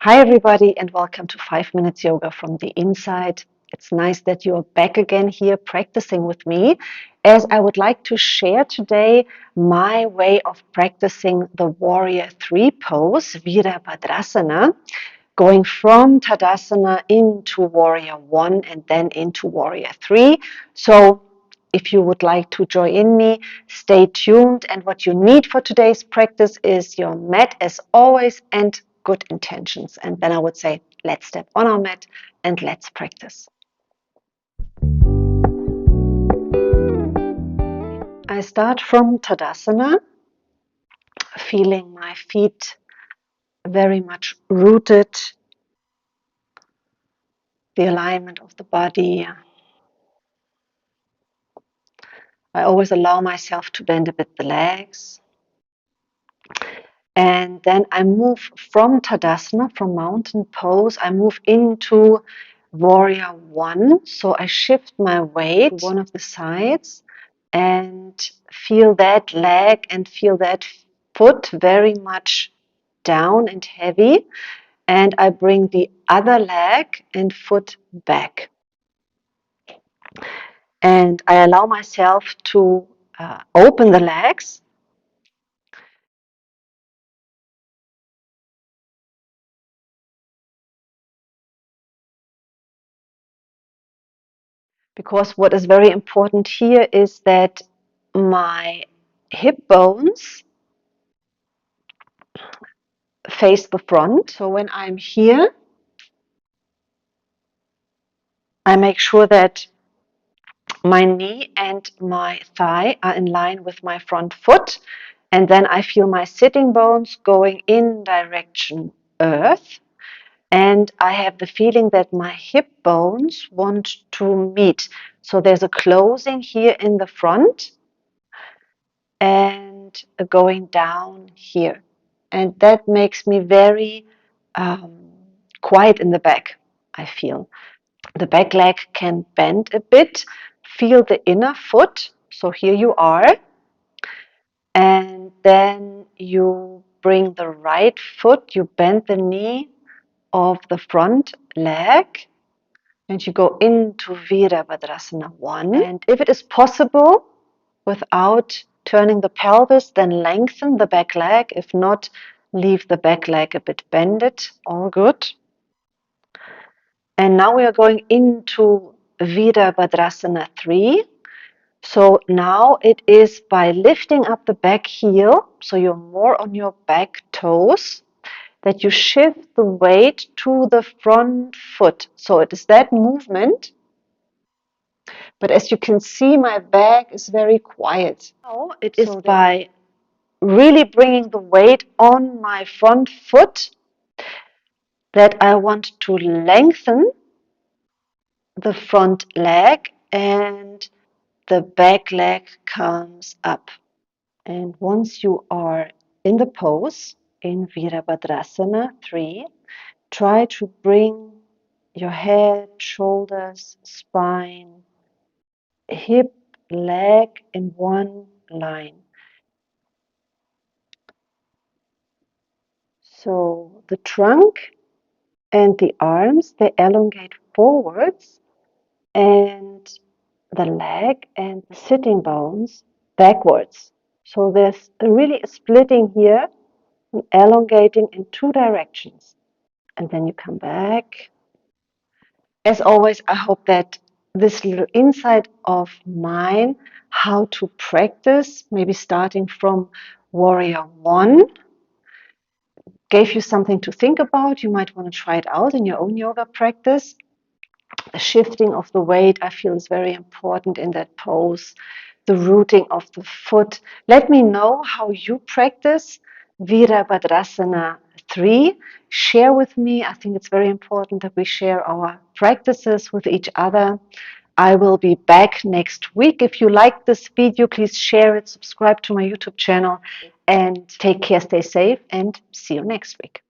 Hi everybody and welcome to 5 Minutes Yoga from the Inside. It's nice that you're back again here practicing with me, as I would like to share today my way of practicing the Warrior 3 pose, Virabhadrasana, going from Tadasana into Warrior 1 and then into Warrior 3. So if you would like to join me, stay tuned. And what you need for today's practice is your mat as always and good intentions. And then I would say, let's step on our mat and let's practice. I start from Tadasana, feeling my feet very much rooted, the alignment of the body. I always allow myself to bend a bit the legs. And then I move from Tadasana, from mountain pose, I move into Warrior 1. So I shift my weight to one of the sides and feel that leg and feel that foot very much down and heavy. And I bring the other leg and foot back. And I allow myself to open the legs. Because what is very important here is that my hip bones face the front. So when I'm here, I make sure that my knee and my thigh are in line with my front foot. And then I feel my sitting bones going in direction earth. And I have the feeling that my hip bones want to meet. So there's a closing here in the front and going down here. And that makes me very quiet in the back, I feel. The back leg can bend a bit. Feel the inner foot. So here you are. And then you bring the right foot, you bend the knee of the front leg, and you go into Virabhadrasana 1. And if it is possible, without turning the pelvis, then lengthen the back leg. If not, leave the back leg a bit bended. All good. And now we are going into Virabhadrasana 3. So now it is by lifting up the back heel, so you're more on your back toes, that you shift the weight to the front foot. So it is that movement. But as you can see, my back is very quiet. Now it is by really bringing the weight on my front foot that I want to lengthen the front leg and the back leg comes up. And once you are in the pose in Virabhadrasana 3, try to bring your head, shoulders, spine, hip, leg in one line. So the trunk and the arms, they elongate forwards, and the leg and the sitting bones backwards. So there's really a splitting here and elongating in two directions. And then you come back. As always, I hope that this little insight of mine, how to practice, maybe starting from Warrior 1, gave you something to think about. You might want to try it out in your own yoga practice. The shifting of the weight, I feel, is very important in that pose. The rooting of the foot. Let me know how you practice Virabhadrasana 3. Share with me. I think it's very important that we share our practices with each other. I will be back next week. If you like this video, please share it, subscribe to my YouTube channel, and take care, stay safe, and see you next week.